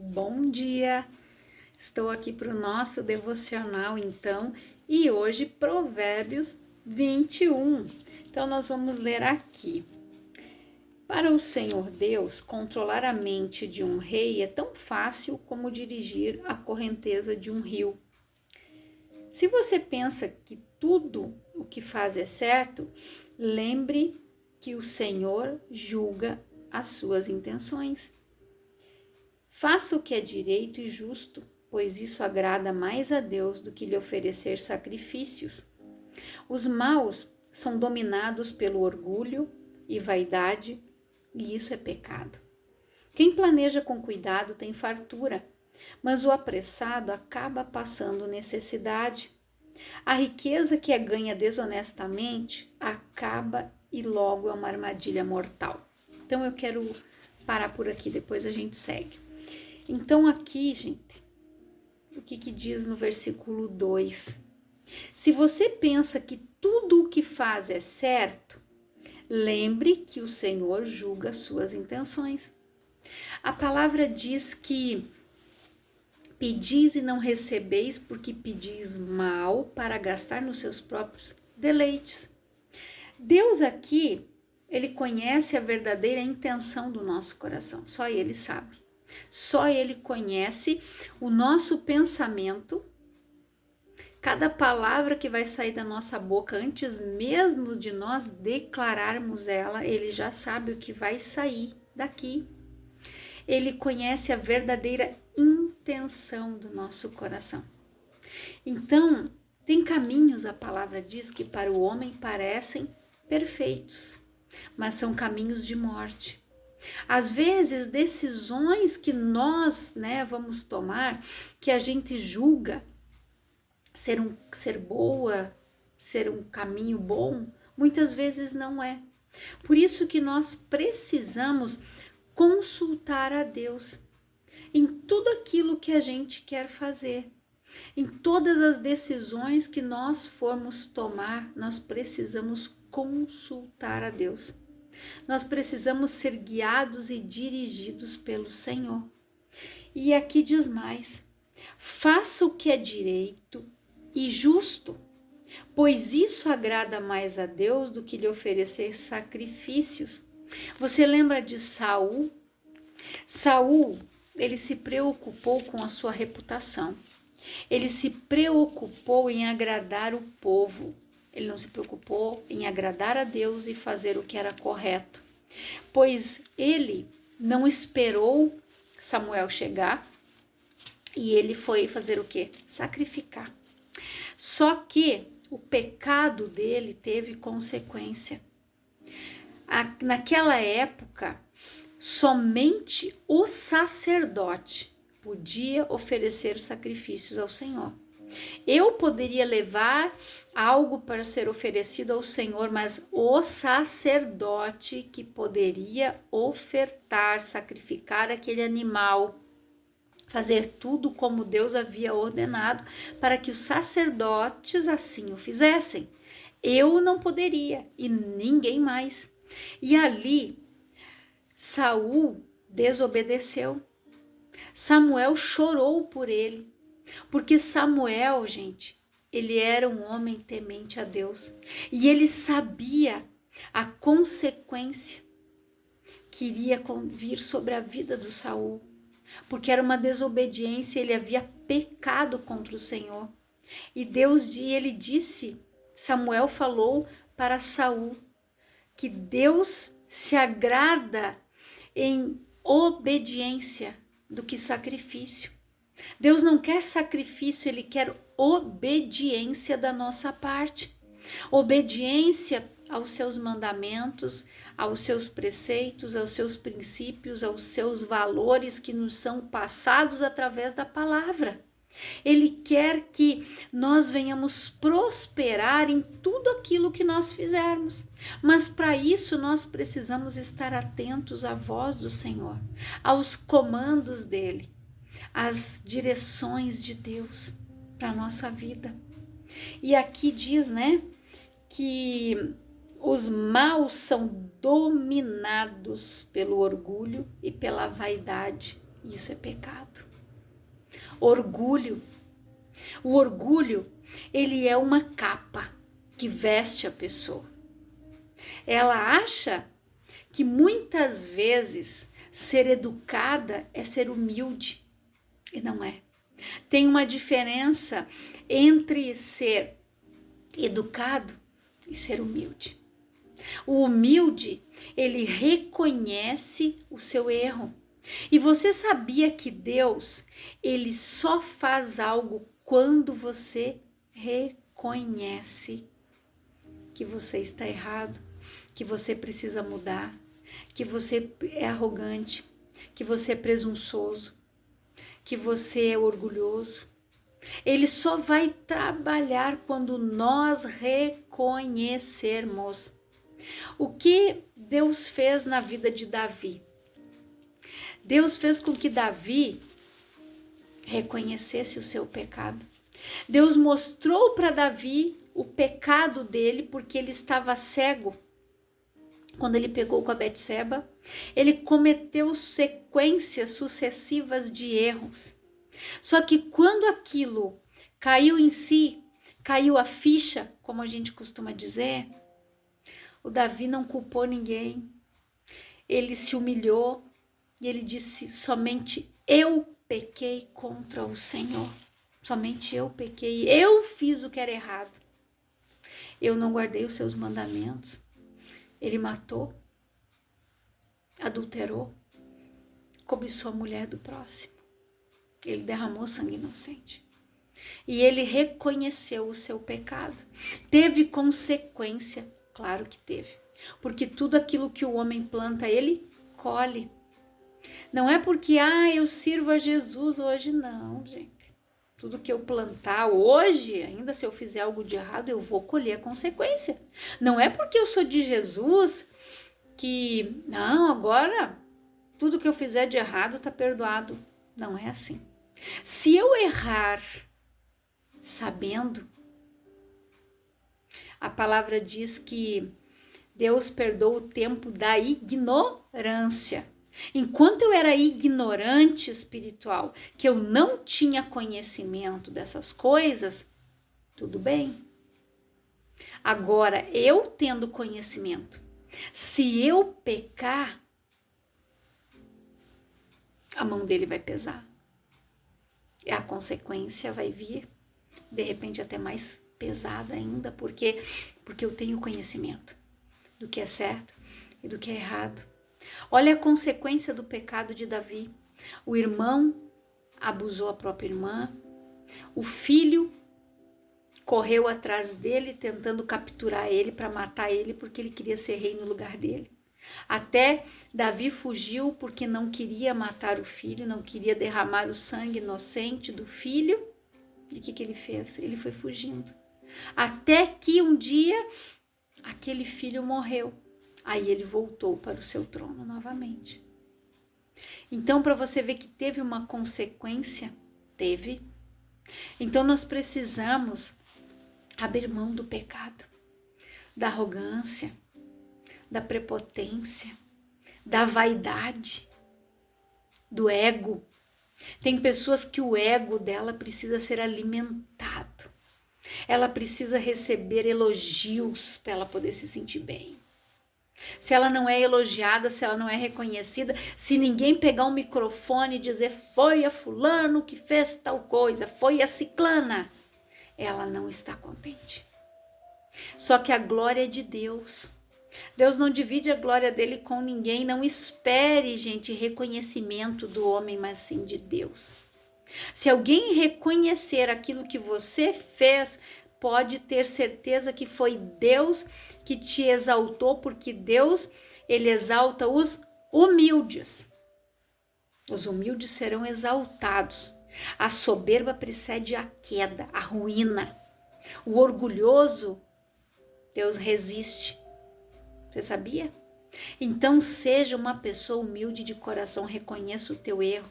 Bom dia! Estou aqui para o nosso devocional, então, e hoje Provérbios 21. Então, nós vamos ler aqui. Para o Senhor Deus, controlar a mente de um rei é tão fácil como dirigir a correnteza de um rio. Se você pensa que tudo o que faz é certo, lembre que o Senhor julga as suas intenções. Faça o que é direito e justo, pois isso agrada mais a Deus do que lhe oferecer sacrifícios. Os maus são dominados pelo orgulho e vaidade, e isso é pecado. Quem planeja com cuidado tem fartura, mas o apressado acaba passando necessidade. A riqueza que é ganha desonestamente acaba e logo é uma armadilha mortal. Então eu quero parar por aqui, depois a gente segue. Então aqui, gente, o que diz no versículo 2? Se você pensa que tudo o que faz é certo, lembre que o Senhor julga suas intenções. A palavra diz que pedis e não recebeis porque pedis mal para gastar nos seus próprios deleites. Deus aqui, ele conhece a verdadeira intenção do nosso coração, só ele sabe. Só ele conhece o nosso pensamento, cada palavra que vai sair da nossa boca, antes mesmo de nós declararmos ela, ele já sabe o que vai sair daqui. Ele conhece a verdadeira intenção do nosso coração. Então, tem caminhos, a palavra diz, que para o homem parecem perfeitos, mas são caminhos de morte. Às vezes, decisões que nós vamos tomar, que a gente julga ser boa, ser um caminho bom, muitas vezes não é. Por isso que nós precisamos consultar a Deus em tudo aquilo que a gente quer fazer. Em todas as decisões que nós formos tomar, nós precisamos consultar a Deus. Nós precisamos ser guiados e dirigidos pelo Senhor. E aqui diz mais: faça o que é direito e justo, pois isso agrada mais a Deus do que lhe oferecer sacrifícios. Você lembra de Saul? Saul, ele se preocupou com a sua reputação. Ele se preocupou em agradar o povo. Ele não se preocupou em agradar a Deus e fazer o que era correto, pois ele não esperou Samuel chegar e ele foi fazer o quê? Sacrificar. Só que o pecado dele teve consequência. Naquela época, somente o sacerdote podia oferecer sacrifícios ao Senhor. Eu poderia levar algo para ser oferecido ao Senhor, mas o sacerdote que poderia ofertar, sacrificar aquele animal, fazer tudo como Deus havia ordenado para que os sacerdotes assim o fizessem. Eu não poderia e ninguém mais. E ali, Saul desobedeceu. Samuel chorou por ele. Porque Samuel, gente, ele era um homem temente a Deus e ele sabia a consequência que iria vir sobre a vida do Saul, porque era uma desobediência, ele havia pecado contra o Senhor. E ele disse, Samuel falou para Saul que Deus se agrada em obediência do que sacrifício. Deus não quer sacrifício, ele quer obediência da nossa parte. Obediência aos seus mandamentos, aos seus preceitos, aos seus princípios, aos seus valores que nos são passados através da palavra. Ele quer que nós venhamos prosperar em tudo aquilo que nós fizermos. Mas para isso nós precisamos estar atentos à voz do Senhor, aos comandos dele, as direções de Deus para a nossa vida. E aqui diz, que os maus são dominados pelo orgulho e pela vaidade, Isso é pecado. Orgulho. O orgulho, ele é uma capa que veste a pessoa. Ela acha que muitas vezes ser educada é ser humilde. E não é. Tem uma diferença entre ser educado e ser humilde. O humilde, ele reconhece o seu erro. E você sabia que Deus, ele só faz algo quando você reconhece que você está errado, que você precisa mudar, que você é arrogante, que você é presunçoso, que você é orgulhoso. Ele só vai trabalhar quando nós reconhecermos. O que Deus fez na vida de Davi? Deus fez com que Davi reconhecesse o seu pecado. Deus mostrou para Davi o pecado dele porque ele estava cego. Quando ele pegou com a Betseba, ele cometeu sequências sucessivas de erros. Só que quando aquilo caiu em si, caiu a ficha, como a gente costuma dizer, o Davi não culpou ninguém. Ele se humilhou e ele disse: somente eu pequei contra o Senhor. Somente eu pequei. Eu fiz o que era errado. Eu não guardei os seus mandamentos. Ele matou, adulterou, cobiçou a mulher do próximo. Ele derramou sangue inocente. E ele reconheceu o seu pecado. Teve consequência? Claro que teve. Porque tudo aquilo que o homem planta, ele colhe. Não é porque, eu sirvo a Jesus hoje, não, gente. Tudo que eu plantar hoje, ainda se eu fizer algo de errado, eu vou colher a consequência. Não é porque eu sou de Jesus que, não, agora tudo que eu fizer de errado está perdoado. Não é assim. Se eu errar sabendo, a palavra diz que Deus perdoa o tempo da ignorância. Enquanto eu era ignorante espiritual, que eu não tinha conhecimento dessas coisas, tudo bem. Agora, eu tendo conhecimento, se eu pecar, a mão dele vai pesar. E a consequência vai vir, de repente até mais pesada ainda, porque eu tenho conhecimento do que é certo e do que é errado. Olha a consequência do pecado de Davi. O irmão abusou a própria irmã. O filho correu atrás dele, tentando capturar ele para matar ele, porque ele queria ser rei no lugar dele. Até Davi fugiu porque não queria matar o filho, não queria derramar o sangue inocente do filho. E o que ele fez? Ele foi fugindo. Até que um dia aquele filho morreu. Aí ele voltou para o seu trono novamente. Então, para você ver que teve uma consequência, teve. Então, nós precisamos abrir mão do pecado, da arrogância, da prepotência, da vaidade, do ego. Tem pessoas que o ego dela precisa ser alimentado. Ela precisa receber elogios para ela poder se sentir bem. Se ela não é elogiada, se ela não é reconhecida, se ninguém pegar um microfone e dizer foi a fulano que fez tal coisa, foi a ciclana, ela não está contente. Só que a glória é de Deus. Deus não divide a glória dele com ninguém. Não espere, gente, reconhecimento do homem, mas sim de Deus. Se alguém reconhecer aquilo que você fez, pode ter certeza que foi Deus que te exaltou, porque Deus, ele exalta os humildes. Os humildes serão exaltados. A soberba precede a queda, a ruína. O orgulhoso, Deus resiste. Você sabia? Então seja uma pessoa humilde de coração, reconheça o teu erro.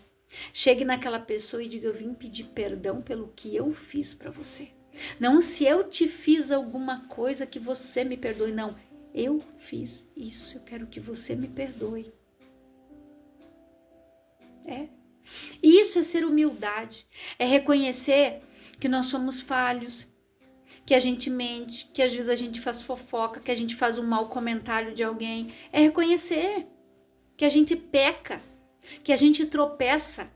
Chegue naquela pessoa e diga: eu vim pedir perdão pelo que eu fiz para você. Não se eu te fiz alguma coisa que você me perdoe, não. Eu fiz isso, eu quero que você me perdoe. Isso é ser humildade, é reconhecer que nós somos falhos, que a gente mente, que às vezes a gente faz fofoca, que a gente faz um mau comentário de alguém. É reconhecer que a gente peca, que a gente tropeça,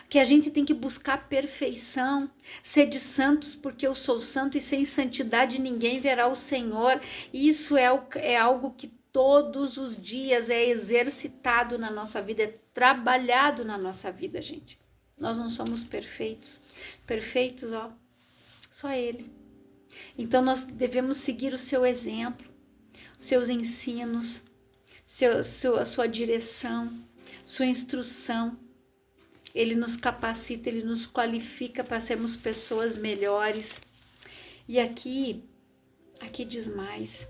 que a gente tem que buscar perfeição, ser de santos porque eu sou santo e sem santidade ninguém verá o Senhor. Isso é algo que todos os dias é exercitado na nossa vida, é trabalhado na nossa vida, gente. Nós não somos perfeitos. Perfeitos, ó, só Ele. Então nós devemos seguir o seu exemplo, os seus ensinos, a sua direção, sua instrução. Ele nos capacita, ele nos qualifica para sermos pessoas melhores. E aqui diz mais: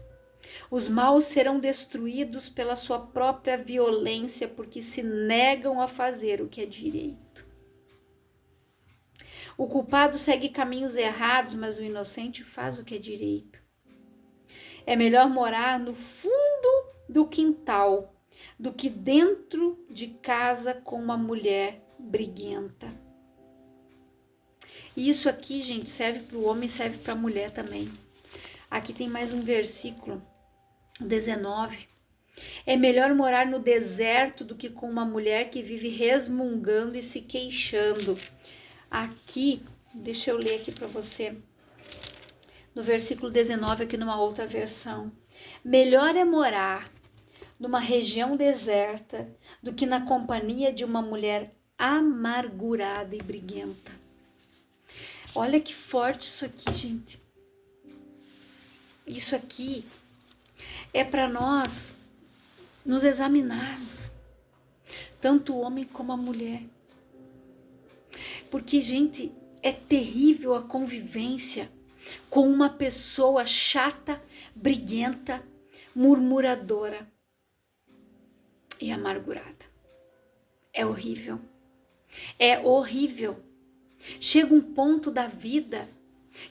os maus serão destruídos pela sua própria violência, porque se negam a fazer o que é direito. O culpado segue caminhos errados, mas o inocente faz o que é direito. É melhor morar no fundo do quintal do que dentro de casa com uma mulher briguenta. E isso aqui, gente, serve para o homem, serve para a mulher também. Aqui tem mais um versículo, 19. É melhor morar no deserto do que com uma mulher que vive resmungando e se queixando. Aqui, deixa eu ler aqui para você. No versículo 19, aqui numa outra versão. Melhor é morar numa região deserta do que na companhia de uma mulher amargurada e briguenta. Olha que forte isso aqui, gente. Isso aqui é para nós nos examinarmos, tanto o homem como a mulher. Porque, gente, é terrível a convivência com uma pessoa chata, briguenta, murmuradora e amargurada. É horrível. É horrível. Chega um ponto da vida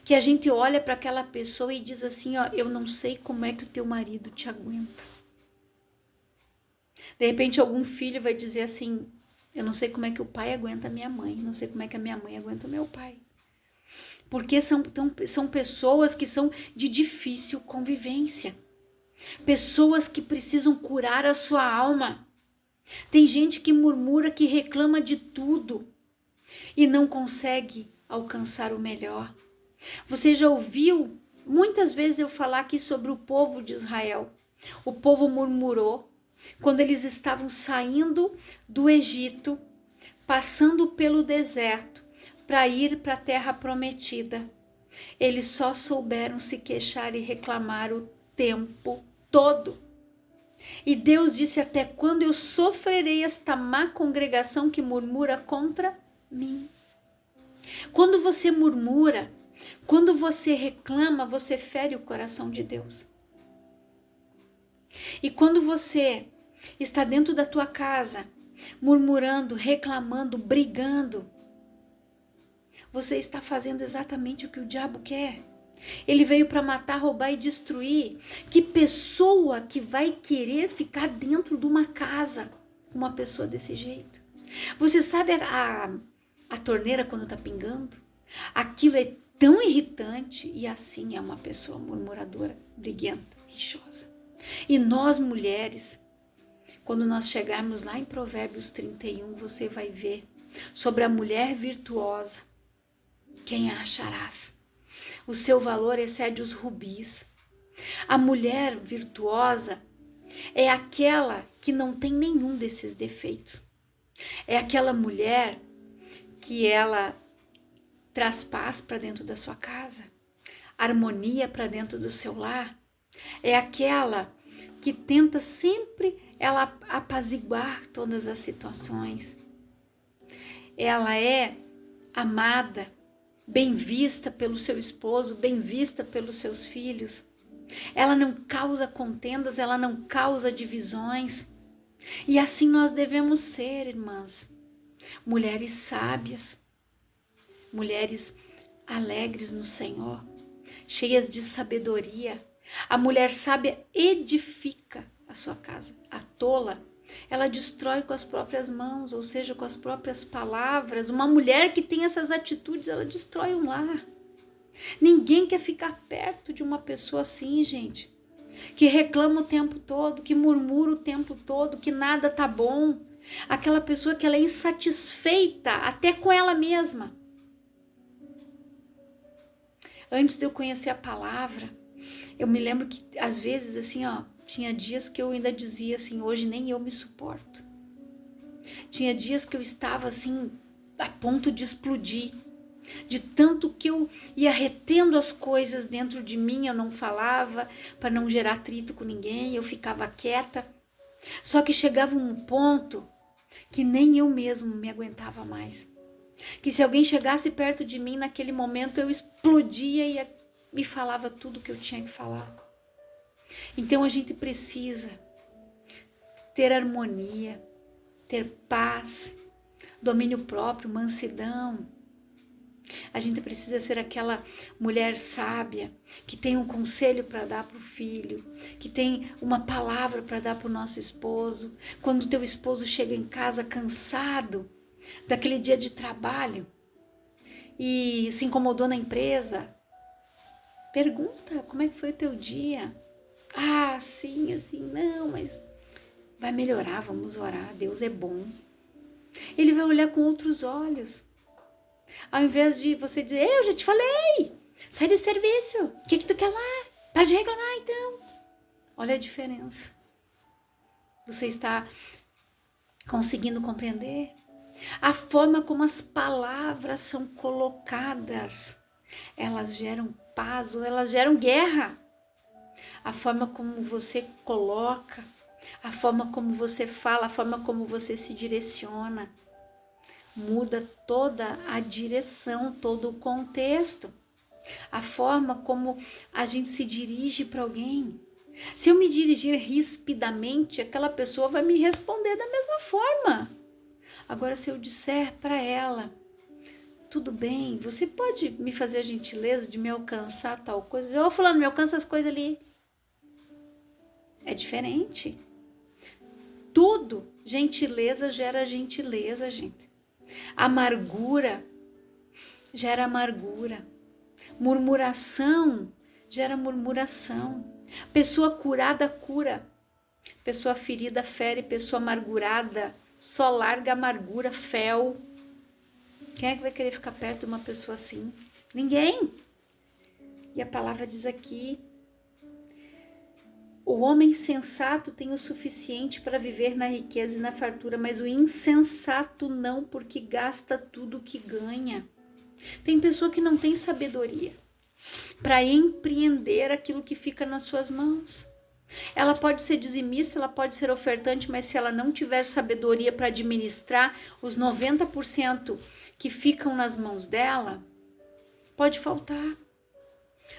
que a gente olha para aquela pessoa e diz assim, ó, eu não sei como é que o teu marido te aguenta. De repente algum filho vai dizer assim, eu não sei como é que o pai aguenta a minha mãe, não sei como é que a minha mãe aguenta o meu pai. Porque são pessoas que são de difícil convivência. Pessoas que precisam curar a sua alma. Tem gente que murmura, que reclama de tudo e não consegue alcançar o melhor. Você já ouviu muitas vezes eu falar aqui sobre o povo de Israel. O povo murmurou quando eles estavam saindo do Egito, passando pelo deserto para ir para a terra prometida. Eles só souberam se queixar e reclamar o tempo todo. E Deus disse, até quando eu sofrerei esta má congregação que murmura contra mim? Quando você murmura, quando você reclama, você fere o coração de Deus. E quando você está dentro da tua casa, murmurando, reclamando, brigando, você está fazendo exatamente o que o diabo quer. Ele veio para matar, roubar e destruir. Que pessoa que vai querer ficar dentro de uma casa com uma pessoa desse jeito? Você sabe a torneira quando está pingando? Aquilo é tão irritante e assim é uma pessoa murmuradora, briguenta, rixosa. E nós mulheres, quando nós chegarmos lá em Provérbios 31, você vai ver sobre a mulher virtuosa. Quem a acharás? O seu valor excede os rubis. A mulher virtuosa é aquela que não tem nenhum desses defeitos. É aquela mulher que ela traz paz para dentro da sua casa, harmonia para dentro do seu lar. É aquela que tenta sempre ela apaziguar todas as situações. Ela é amada, bem vista pelo seu esposo, bem vista pelos seus filhos. Ela não causa contendas, ela não causa divisões. E assim nós devemos ser, irmãs. Mulheres sábias, mulheres alegres no Senhor, cheias de sabedoria. A mulher sábia edifica a sua casa. A tola ela destrói com as próprias mãos, ou seja, com as próprias palavras. Uma mulher que tem essas atitudes, ela destrói um lar. Ninguém quer ficar perto de uma pessoa assim, gente, que reclama o tempo todo, que murmura o tempo todo, que nada tá bom. Aquela pessoa que ela é insatisfeita até com ela mesma. Antes de eu conhecer a palavra, eu me lembro que às vezes assim, tinha dias que eu ainda dizia assim, hoje nem eu me suporto. Tinha dias que eu estava assim, a ponto de explodir. De tanto que eu ia retendo as coisas dentro de mim, eu não falava para não gerar atrito com ninguém, eu ficava quieta. Só que chegava um ponto que nem eu mesmo me aguentava mais. Que se alguém chegasse perto de mim naquele momento, eu explodia e me falava tudo que eu tinha que falar. Então a gente precisa ter harmonia, ter paz, domínio próprio, mansidão. A gente precisa ser aquela mulher sábia, que tem um conselho para dar para o filho, que tem uma palavra para dar para o nosso esposo. Quando o teu esposo chega em casa cansado daquele dia de trabalho e se incomodou na empresa, pergunta como é que foi o teu dia. Ah, sim, assim, não, mas vai melhorar, vamos orar, Deus é bom. Ele vai olhar com outros olhos. Ao invés de você dizer, eu já te falei, sai de serviço, o que tu quer lá? Para de reclamar então. Olha a diferença. Você está conseguindo compreender? A forma como as palavras são colocadas, elas geram paz ou elas geram guerra. A forma como você coloca, a forma como você fala, a forma como você se direciona, muda toda a direção, todo o contexto. A forma como a gente se dirige para alguém. Se eu me dirigir rispidamente, aquela pessoa vai me responder da mesma forma. Agora, se eu disser para ela, tudo bem, você pode me fazer a gentileza de me alcançar tal coisa? Ô fulano, me alcança as coisas ali. É diferente. Tudo, gentileza gera gentileza, gente. Amargura gera amargura. Murmuração gera murmuração. Pessoa curada cura. Pessoa ferida fere. Pessoa amargurada só larga amargura, fel. Quem é que vai querer ficar perto de uma pessoa assim? Ninguém. E a palavra diz aqui: o homem sensato tem o suficiente para viver na riqueza e na fartura, mas o insensato não, porque gasta tudo que ganha. Tem pessoa que não tem sabedoria para empreender aquilo que fica nas suas mãos. Ela pode ser dizimista, ela pode ser ofertante, mas se ela não tiver sabedoria para administrar os 90% que ficam nas mãos dela, pode faltar.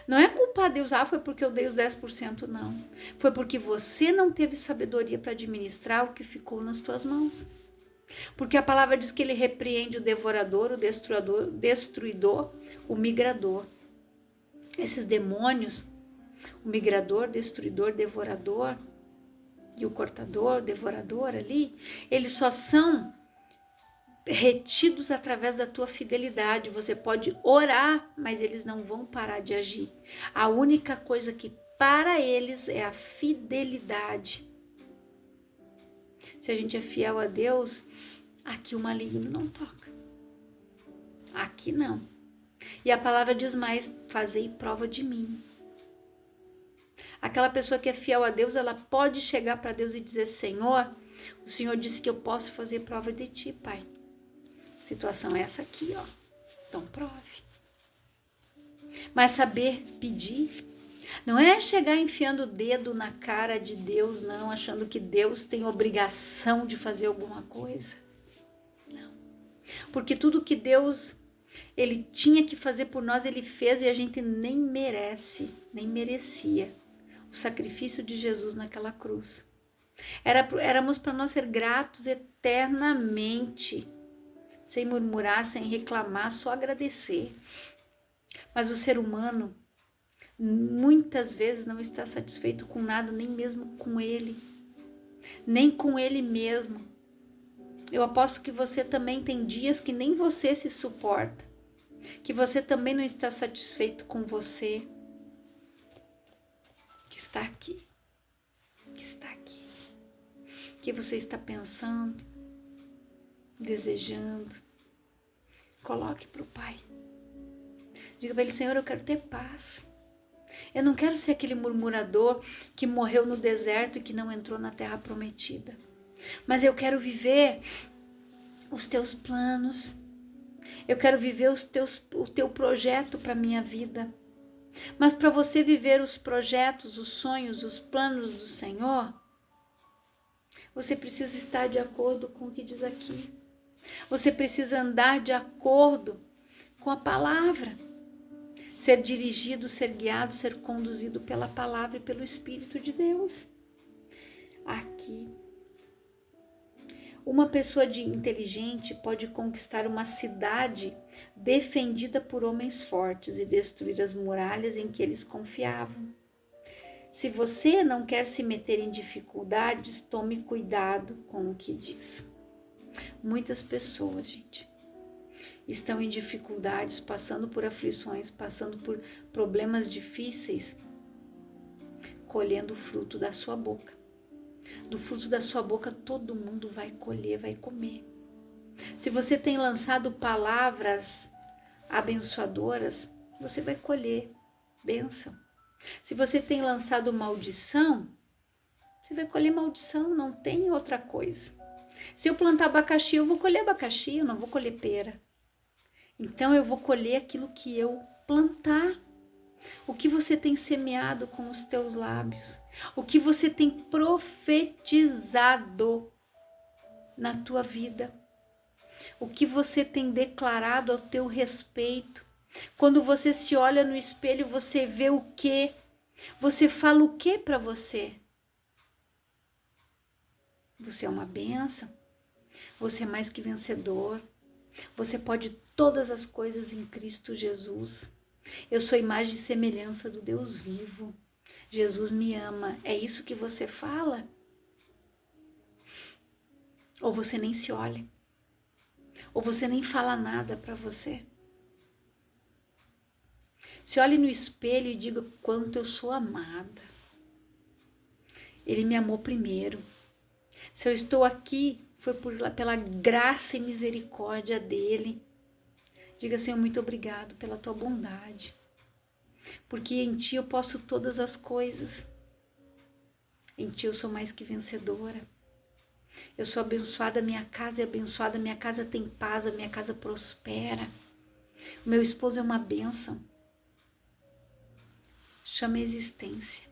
Não é culpar Deus, foi porque eu dei os 10%, não. Foi porque você não teve sabedoria para administrar o que ficou nas tuas mãos. Porque a palavra diz que ele repreende o devorador, o destruidor, o migrador. Esses demônios, o migrador, destruidor, devorador e o cortador, devorador ali, eles só são retidos através da tua fidelidade. Você pode orar, mas eles não vão parar de agir. A única coisa que para eles é a fidelidade. Se a gente é fiel a Deus, aqui o maligno não toca. Aqui não. E a palavra diz mais: fazei prova de mim. Aquela pessoa que é fiel a Deus, ela pode chegar para Deus e dizer: Senhor, o Senhor disse que eu posso fazer prova de ti, Pai. A situação é essa aqui, então prove. Mas saber pedir não é chegar enfiando o dedo na cara de Deus, não, achando que Deus tem obrigação de fazer alguma coisa. Não. Porque tudo que Deus ele tinha que fazer por nós, ele fez, e a gente nem merece, nem merecia o sacrifício de Jesus naquela cruz. Éramos para nós ser gratos eternamente, sem murmurar, sem reclamar, só agradecer. Mas o ser humano muitas vezes não está satisfeito com nada, nem mesmo com ele. nem com Ele mesmo. Eu aposto que você também tem dias que nem você se suporta, que você também não está satisfeito com você, que está aqui, que você está pensando, desejando. Coloque para o Pai. Diga para Ele: Senhor, eu quero ter paz. Eu não quero ser aquele murmurador que morreu no deserto e que não entrou na terra prometida. Mas eu quero viver os teus planos. Eu quero viver o teu projeto para a minha vida. Mas para você viver os projetos, os sonhos, os planos do Senhor, você precisa estar de acordo com o que diz aqui. Você precisa andar de acordo com a palavra. Ser dirigido, ser guiado, ser conduzido pela palavra e pelo Espírito de Deus. Aqui. Uma pessoa inteligente pode conquistar uma cidade defendida por homens fortes e destruir as muralhas em que eles confiavam. Se você não quer se meter em dificuldades, tome cuidado com o que diz. Muitas pessoas, gente, estão em dificuldades, passando por aflições, passando por problemas difíceis, colhendo o fruto da sua boca. Do fruto da sua boca todo mundo vai colher, vai comer. Se você tem lançado palavras abençoadoras, você vai colher bênção. Se você tem lançado maldição, você vai colher maldição, não tem outra coisa. Se eu plantar abacaxi, eu vou colher abacaxi, eu não vou colher pera. Então eu vou colher aquilo que eu plantar. O que você tem semeado com os teus lábios, o que você tem profetizado na tua vida, o que você tem declarado ao teu respeito. Quando você se olha no espelho, você vê o quê? Você fala o quê para você? Você é uma bênção, você é mais que vencedor, você pode todas as coisas em Cristo Jesus. Eu sou imagem e semelhança do Deus vivo. Jesus me ama. É isso que você fala? Ou você nem se olha? Ou você nem fala nada para você? Se olhe no espelho e diga quanto eu sou amada. Ele me amou primeiro. Se eu estou aqui, foi pela graça e misericórdia dele. Diga: Senhor, muito obrigado pela tua bondade, porque em ti eu posso todas as coisas. Em ti eu sou mais que vencedora. Eu sou abençoada, minha casa é abençoada, minha casa tem paz, a minha casa prospera. O meu esposo é uma bênção. Chama a existência.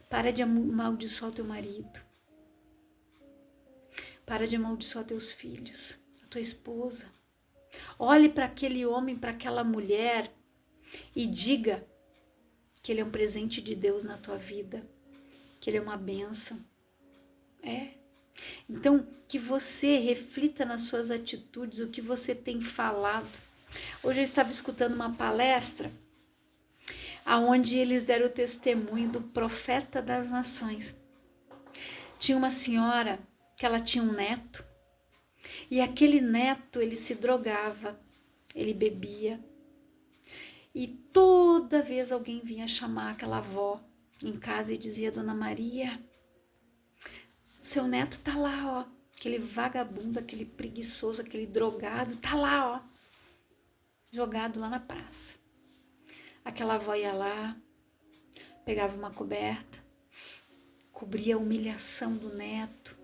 Para de amaldiçoar o teu marido. Para de amaldiçoar teus filhos, a tua esposa. Olhe para aquele homem, para aquela mulher e diga que ele é um presente de Deus na tua vida, que ele é uma bênção. Então, que você reflita nas suas atitudes, o que você tem falado. Hoje eu estava escutando uma palestra onde eles deram o testemunho do profeta das nações. Tinha uma senhora que ela tinha um neto, e aquele neto, ele se drogava, ele bebia. E toda vez alguém vinha chamar aquela avó em casa e dizia: Dona Maria, seu neto tá lá, ó, aquele vagabundo, aquele preguiçoso, aquele drogado, tá lá, ó, jogado lá na praça. Aquela avó ia lá, pegava uma coberta, cobria a humilhação do neto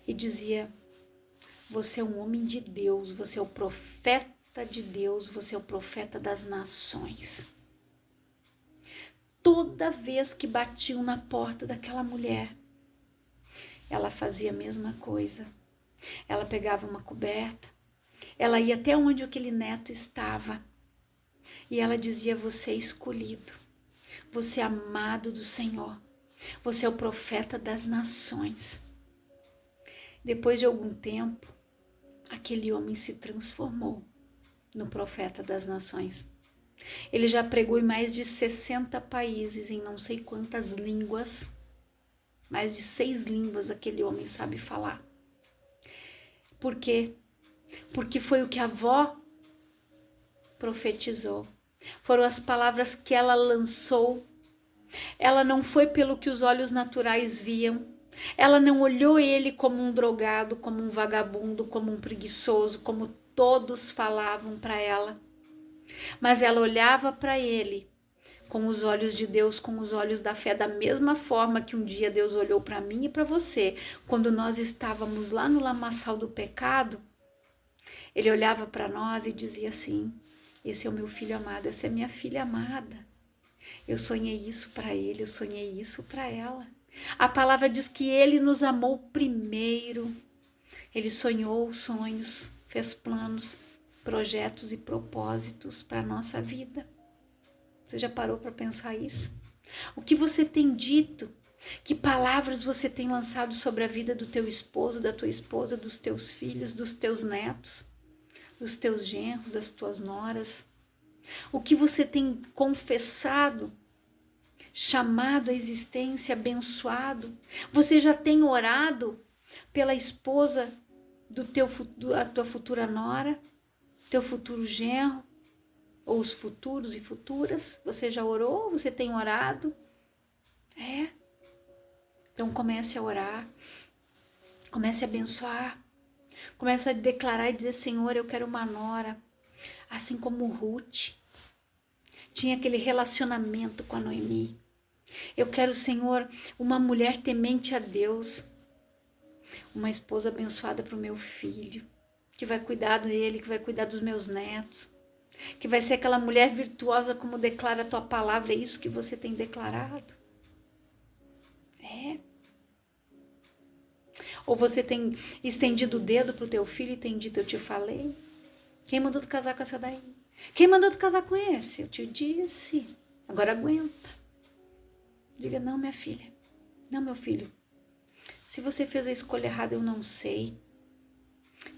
e dizia: você é um homem de Deus, você é o profeta de Deus, você é o profeta das nações. Toda vez que batiam na porta daquela mulher, ela fazia a mesma coisa. Ela pegava uma coberta, ela ia até onde aquele neto estava e ela dizia: você é escolhido, você é amado do Senhor, você é o profeta das nações. Depois de algum tempo, aquele homem se transformou no profeta das nações. Ele já pregou em mais de 60 países, em não sei quantas línguas. Mais de 6 línguas aquele homem sabe falar. Por quê? Porque foi o que a avó profetizou. Foram as palavras que ela lançou. Ela não foi pelo que os olhos naturais viam. Ela não olhou ele como um drogado, como um vagabundo, como um preguiçoso, como todos falavam para ela. Mas ela olhava para ele com os olhos de Deus, com os olhos da fé, da mesma forma que um dia Deus olhou para mim e para você. Quando nós estávamos lá no lamaçal do pecado, ele olhava para nós e dizia assim: esse é o meu filho amado, essa é minha filha amada. Eu sonhei isso para ele, eu sonhei isso para ela. A palavra diz que ele nos amou primeiro. Ele sonhou sonhos, fez planos, projetos e propósitos para a nossa vida. Você já parou para pensar isso? O que você tem dito? Que palavras você tem lançado sobre a vida do teu esposo, da tua esposa, dos teus filhos, dos teus netos, dos teus genros, das tuas noras? O que você tem confessado, chamado à existência, abençoado? Você já tem orado pela esposa da tua futura nora, teu futuro genro, ou os futuros e futuras? Você já orou? Você tem orado? Então comece a orar, comece a abençoar, comece a declarar e dizer: Senhor, eu quero uma nora, assim como Ruth tinha aquele relacionamento com a Noemi. Eu quero, Senhor, uma mulher temente a Deus, uma esposa abençoada para o meu filho, que vai cuidar dele, que vai cuidar dos meus netos, que vai ser aquela mulher virtuosa como declara a tua palavra. É isso que você tem declarado? Ou você tem estendido o dedo pro teu filho e tem dito: eu te falei? Quem mandou tu casar com essa daí? Quem mandou tu casar com esse? Eu te disse. Agora aguenta. Diga: não, minha filha. Não, meu filho. Se você fez a escolha errada, eu não sei.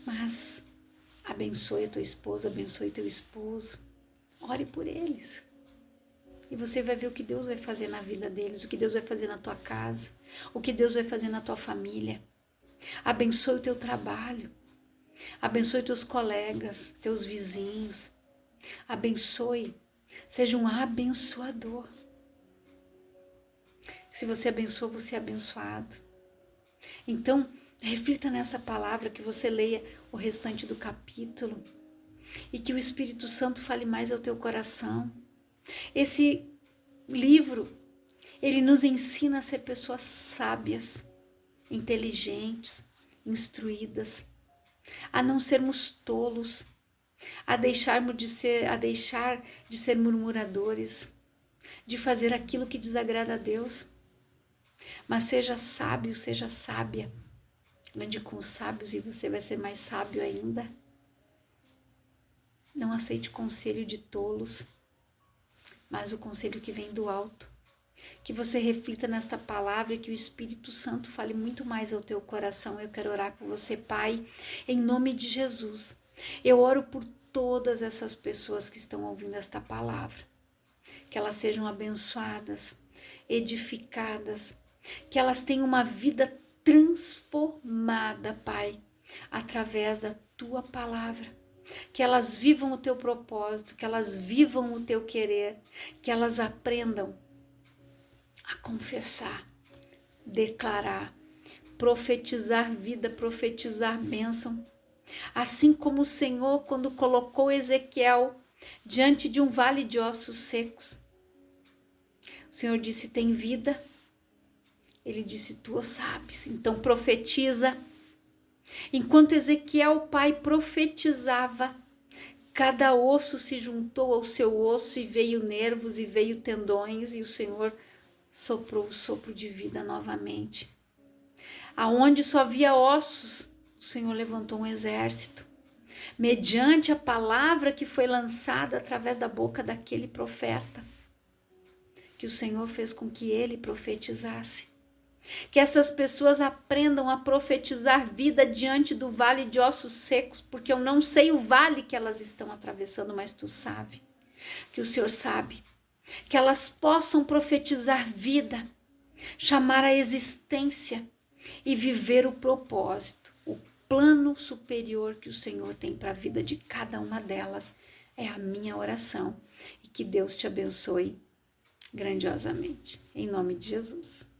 Mas abençoe a tua esposa, abençoe teu esposo. Ore por eles. E você vai ver o que Deus vai fazer na vida deles, o que Deus vai fazer na tua casa, o que Deus vai fazer na tua família. Abençoe o teu trabalho. Abençoe teus colegas, teus vizinhos. Abençoe. Seja um abençoador. Se você abençoa, você é abençoado. Então, reflita nessa palavra, que você leia o restante do capítulo e que o Espírito Santo fale mais ao teu coração. Esse livro, ele nos ensina a ser pessoas sábias, inteligentes, instruídas, a não sermos tolos, a deixar de ser murmuradores, de fazer aquilo que desagrada a Deus. Mas seja sábio, seja sábia. Ande com os sábios e você vai ser mais sábio ainda. Não aceite conselho de tolos, mas o conselho que vem do alto. Que você reflita nesta palavra e que o Espírito Santo fale muito mais ao teu coração. Eu quero orar por você, Pai, em nome de Jesus. Eu oro por todas essas pessoas que estão ouvindo esta palavra. Que elas sejam abençoadas, edificadas, que elas tenham uma vida transformada, Pai, através da tua palavra. Que elas vivam o teu propósito, que elas vivam o teu querer, que elas aprendam a confessar, declarar, profetizar vida, profetizar bênção. Assim como o Senhor, quando colocou Ezequiel diante de um vale de ossos secos, o Senhor disse: tem vida? Ele disse: tu o sabes. Então profetiza. Enquanto Ezequiel, pai, profetizava, cada osso se juntou ao seu osso e veio nervos e veio tendões, e o Senhor soprou o sopro de vida novamente. Aonde só havia ossos, o Senhor levantou um exército, mediante a palavra que foi lançada através da boca daquele profeta, que o Senhor fez com que ele profetizasse. Que essas pessoas aprendam a profetizar vida diante do vale de ossos secos, porque eu não sei o vale que elas estão atravessando, mas tu sabe, que o Senhor sabe. Que elas possam profetizar vida, chamar a existência e viver o propósito, o plano superior que o Senhor tem para a vida de cada uma delas. É a minha oração. E que Deus te abençoe grandiosamente. Em nome de Jesus.